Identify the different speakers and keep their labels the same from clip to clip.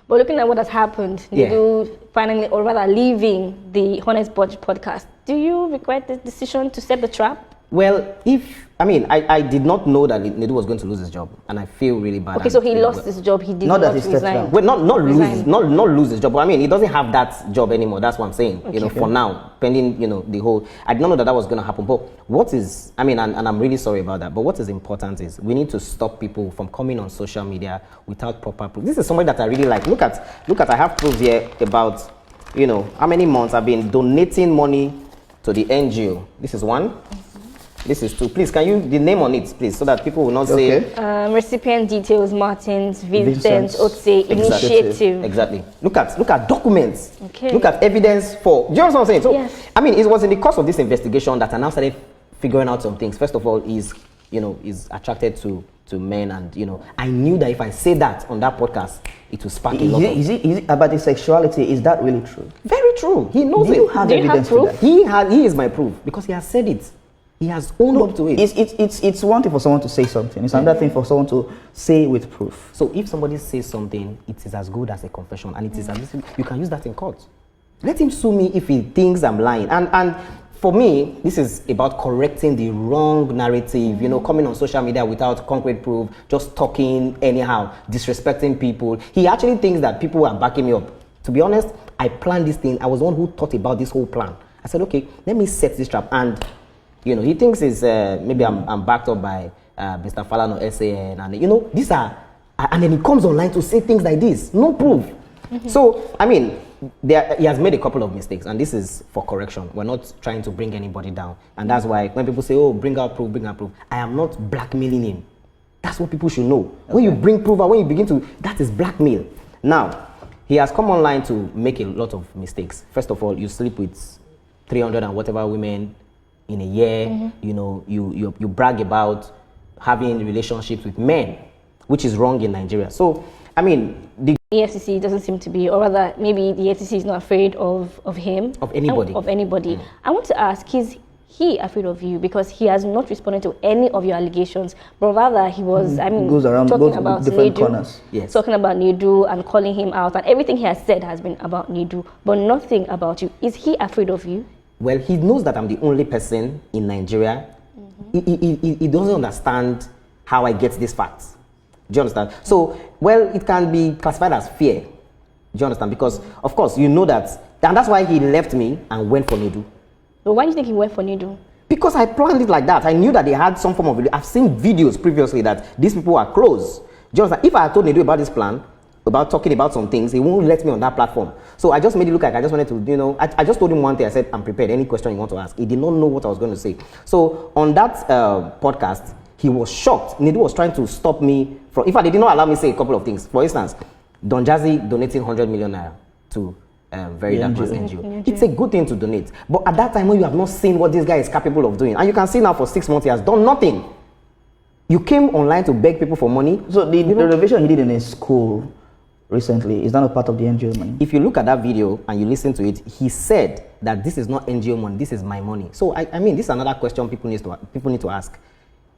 Speaker 1: But looking at what has happened, you finally, or rather leaving the Honest Budget podcast, do you regret the decision to set the trap?
Speaker 2: Well, I did not know that Nedu was going to lose his job, and I feel really bad.
Speaker 1: Okay, so he lost his job. He did not resign.
Speaker 2: Well, not lose his job. But I mean, he doesn't have that job anymore. That's what I'm saying. Okay. For now, pending, the whole. I did not know that was going to happen. But what is? And I'm really sorry about that. But what is important is we need to stop people from coming on social media without proper proof. This is somebody that I really like. Look at. I have proof here about, how many months I've been donating money to the NGO. This is one. This is two. Please, can you the name on it, please, so that people will not say.
Speaker 1: Recipient details: Martins, Vincent, Otse, Initiative.
Speaker 2: Exactly. Look at documents.
Speaker 1: Okay.
Speaker 2: Look at evidence for. Do you understand what I'm saying? So,
Speaker 1: yes.
Speaker 2: It was in the course of this investigation that I now started figuring out some things. First of all, is attracted to men, and I knew that if I say that on that podcast, it will spark a lot.
Speaker 3: Is it about his sexuality? Is that really true?
Speaker 2: Very true. He knows it.
Speaker 3: Do you have evidence for that?
Speaker 2: He is my proof because he has said it. He has owned up to it.
Speaker 3: It's one thing for someone to say something. It's another thing for someone to say with proof.
Speaker 2: So if somebody says something, it is as good as a confession, and it is as you can use that in court. Let him sue me if he thinks I'm lying. And for me, this is about correcting the wrong narrative. Coming on social media without concrete proof, just talking anyhow, disrespecting people. He actually thinks that people are backing me up. To be honest, I planned this thing. I was the one who thought about this whole plan. I said, okay, let me set this trap. And he thinks it's maybe I'm backed up by Mr. Falano, SAN, and these are, and then he comes online to say things like this, no proof. Mm-hmm. So he has made a couple of mistakes, and this is for correction. We're not trying to bring anybody down, and that's why when people say, "Oh, bring out proof," I am not blackmailing him. That's what people should know. Okay. When you bring proof, and when you begin to, that is blackmail. Now, he has come online to make a lot of mistakes. First of all, you sleep with 300 and whatever women in a year. Mm-hmm. You brag about having relationships with men, which is wrong in Nigeria. So, the
Speaker 1: EFCC doesn't seem to be, or rather, maybe the EFCC is not afraid of him.
Speaker 2: Of anybody.
Speaker 1: Of anybody. I want to ask, is he afraid of you? Because he has not responded to any of your allegations, but rather he was,
Speaker 3: goes around,
Speaker 1: talking about
Speaker 3: different
Speaker 1: Nedu,
Speaker 3: corners.
Speaker 2: Yes.
Speaker 1: Talking about Nedu and calling him out, and everything he has said has been about Nedu, but nothing about you. Is he afraid of you?
Speaker 2: Well, he knows that I'm the only person in Nigeria. Mm-hmm. He doesn't understand how I get these facts. Do you understand? So, it can be classified as fear. Do you understand? Because, of course, you know that, and that's why he left me and went for Nedu.
Speaker 1: But why do you think he went for Nedu?
Speaker 2: Because I planned it like that. I knew that they had some form of, I've seen videos previously that these people are close. Do you understand? If I had told Nedu about this plan, about talking about some things, he won't let me on that platform. So I just made it look like I just wanted to, I just told him one thing. I said, I'm prepared. Any question you want to ask. He did not know what I was going to say. So on that podcast, he was shocked. Nedu was trying to stop me from, in fact, they did not allow me to say a couple of things. For instance, Don Jazzy donating 100 million naira to Very Dark Man's NGO. It's a good thing to donate. But at that time, when you have not seen what this guy is capable of doing, and you can see now for 6 months, he has done nothing. You came online to beg people for money.
Speaker 3: So the renovation he did in his school recently is not a part of the NGO money.
Speaker 2: If you look at that video and you listen to it, he said that this is not NGO money, this is my money. So this is another question people need to ask.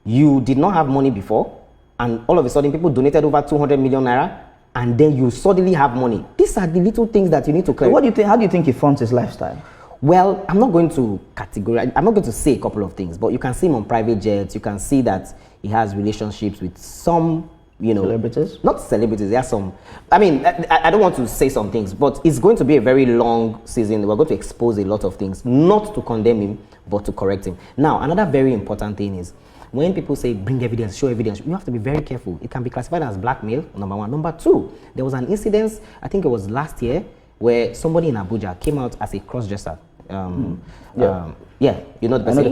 Speaker 2: You did not have money before, and all of a sudden people donated over 200 million naira, and then you suddenly have money. These are the little things that you need to clear.
Speaker 3: So what do you think? How do you think he funds his lifestyle?
Speaker 2: Well, I'm not going to categorize. I'm not going to say a couple of things, but you can see him on private jets. You can see that he has relationships with some,
Speaker 3: celebrities.
Speaker 2: Not celebrities. There are some. I don't want to say some things, but it's going to be a very long season. We're going to expose a lot of things, not to condemn him, but to correct him. Now, another very important thing is, when people say bring evidence, show evidence, you have to be very careful. It can be classified as blackmail, number one. Number two, there was an incident, I think it was last year, where somebody in Abuja came out as a cross-dresser. The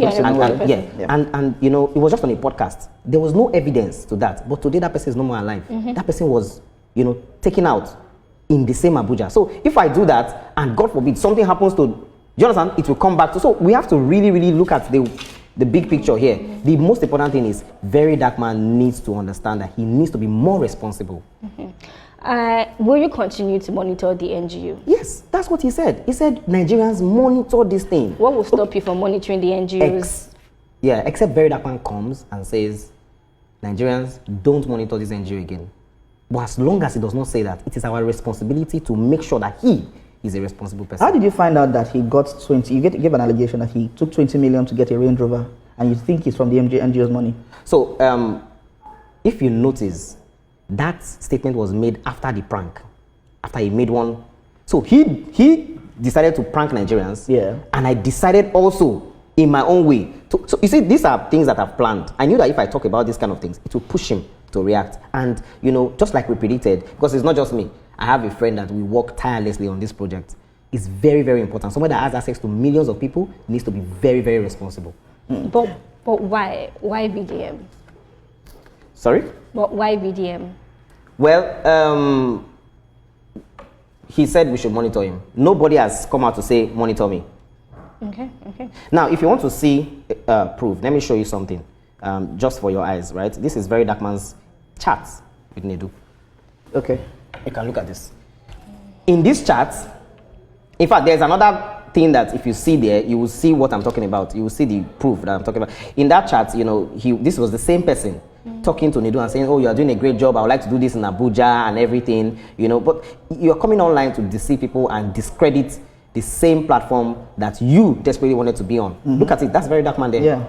Speaker 2: person. And it was just on a podcast. There was no evidence to that, but today that person is no more alive. Mm-hmm. That person was, taken out in the same Abuja. So if I do that, and God forbid something happens to, do you understand? It will come back to. So we have to really, really look at the big picture here. Mm-hmm. The most important thing is Very Dark Man needs to understand that he needs to be more responsible.
Speaker 1: Mm-hmm. Will you continue to monitor the NGO?
Speaker 2: Yes, that's what he said. He said Nigerians monitor this thing.
Speaker 1: What will stop you from monitoring the NGOs?
Speaker 2: Except Very Dark Man comes and says Nigerians don't monitor this NGO again. But as long as he does not say that, it is our responsibility to make sure that he is a responsible person.
Speaker 3: How did you find out that he got 20? You gave an allegation that he took 20 million to get a Range Rover, and you think it's from the NGO's money.
Speaker 2: So, if you notice, that statement was made after the prank, after he made one. So he decided to prank Nigerians,
Speaker 3: yeah,
Speaker 2: and I decided also in my own way. So you see, these are things that I've planned. I knew that if I talk about these kind of things, it will push him to react. And you know, just like we predicted, because it's not just me. I have a friend that we work tirelessly on this project. It's very, very important. Someone that has access to millions of people needs to be very, very responsible.
Speaker 1: But why VDM?
Speaker 2: Sorry?
Speaker 1: But why VDM?
Speaker 2: Well, he said we should monitor him. Nobody has come out to say monitor me.
Speaker 1: Okay.
Speaker 2: Now, if you want to see proof, let me show you something, just for your eyes, right? This is Very Dark Man's chat with Nedu.
Speaker 3: Okay.
Speaker 2: You can look at this. In this chat, in fact, there's another thing that if you see there, you will see what I'm talking about. You will see the proof that I'm talking about. In that chat, you know, this was the same person talking to Nedu and saying, oh, you are doing a great job. I would like to do this in Abuja and everything, you know. But you're coming online to deceive people and discredit the same platform that you desperately wanted to be on. Look at it. That's Very Dark Man there.
Speaker 3: Yeah.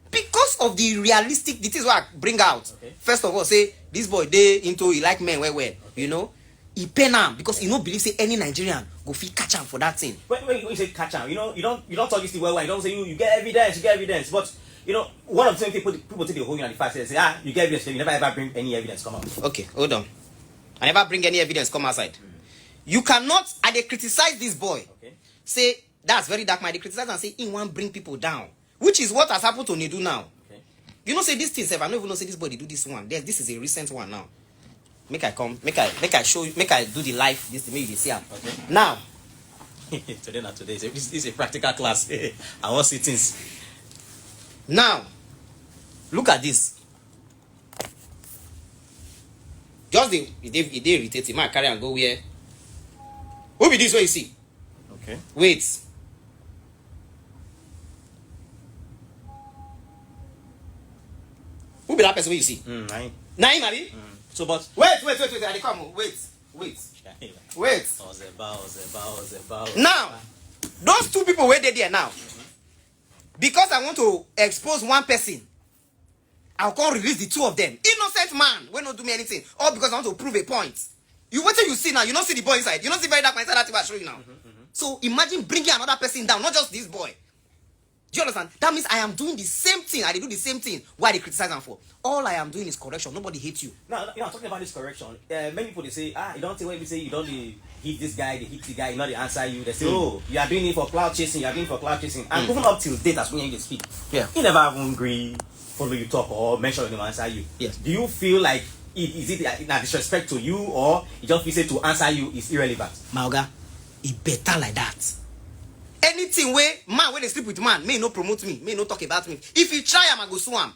Speaker 4: Because of the realistic, this is what I bring out. Okay. First of all, say this boy they into he like men well, you know. He pen him because he don't believe say any Nigerian go feel catch him for that thing.
Speaker 5: When you say catch him, you know, you don't talk this the well. You don't say you get evidence, but you know, one of the things people take the whole on the fact say you get evidence, you never ever bring any evidence come out.
Speaker 4: Okay, hold on. I never bring any evidence come outside. You cannot, I dey criticize this boy. Okay. Say that's Very Dark Man. They criticize and say he want bring people down, which is what has happened to Nedu now. Okay. You know, say this thing, I don't even know say this boy they do this one. This is a recent one now. Make I show you, make I do the live this make you see him. Okay. Now.
Speaker 5: Today. This is a practical class. I want see things.
Speaker 4: Now, look at this. Just they irritate him. I carry and go where. Who be this way you see?
Speaker 5: Okay.
Speaker 4: Wait. Who be that person where you see?
Speaker 5: Naim,
Speaker 4: Abi?
Speaker 5: So, but
Speaker 4: wait. I dey come. Wait.
Speaker 5: Ozeba.
Speaker 4: Now, those two people where they there now. Because I want to expose one person, I'll come release the two of them. Innocent man will not do me anything. All because I want to prove a point. You wait till you see now. You don't see the boy inside. You don't see Very Dark Man inside. That's what I show you now. So imagine bringing another person down, not just this boy. Do you understand? That means I am doing the same thing. I do the same thing. Why they criticize him for? All I am doing is correction. Nobody hates you.
Speaker 5: Now, you know, talking about this correction, many people they say, you don't say when you say you don't hit this guy, they hit the guy, you know they answer you. They say, oh, you are doing it for cloud chasing. And even up till date, that's when you speak.
Speaker 4: Yeah.
Speaker 5: He never even agree, follow you talk or mention him answer you.
Speaker 4: Yes.
Speaker 5: Do you feel like is it a disrespect to you, or you just feel say to answer you is irrelevant?
Speaker 4: Maoga, it better like that. Anything where man when they sleep with man, may no promote me, may no talk about me. If you try him, I go sue him.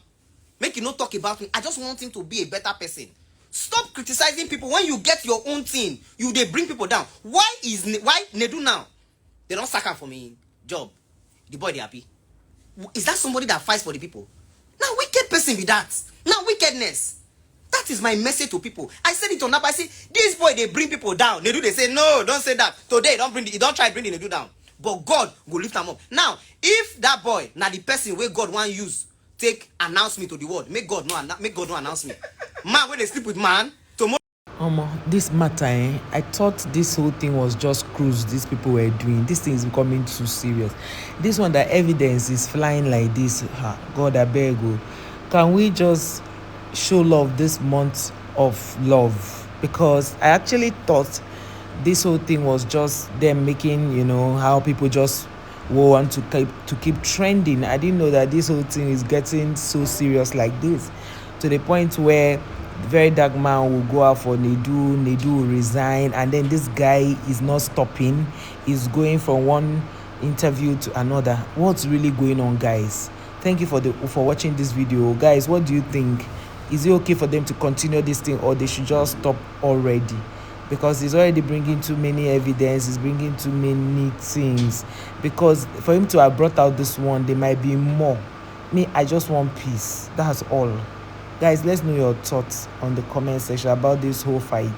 Speaker 4: Make you no talk about me. I just want him to be a better person. Stop criticizing people. When you get your own thing, they bring people down. Why Nedu now? They don't sack him for me job. The boy they happy. Is that somebody that fights for the people? Now wicked person be that. Now wickedness. That is my message to people. I said it on that. I say this boy they bring people down. Nedu they say no, don't say that. Today don't try bring the Nedu down. But God will lift them up. Now, if that boy, now the person where God want use, take announce me to the world. Make God no announce me. Man, when they sleep with man, tomorrow.
Speaker 6: This matter, I thought this whole thing was just cruise these people were doing. This thing is becoming too serious. This one, the evidence is flying like this. God, I beg you. Can we just show love this month of love? Because I actually thought this whole thing was just them making, you know, how people just want to keep trending. I didn't know that this whole thing is getting so serious like this, to the point where Very Dark Man will go out for Nedu will resign, and then this guy is not stopping. He's going from one interview to another. What's really going on, guys? Thank you for watching this video. Guys, what do you think? Is it okay for them to continue this thing, or they should just stop already? Because he's already bringing too many evidence, he's bringing too many things. Because for him to have brought out this one, there might be more. Me, I just want peace. That's all. Guys, let's know your thoughts on the comment section about this whole fight.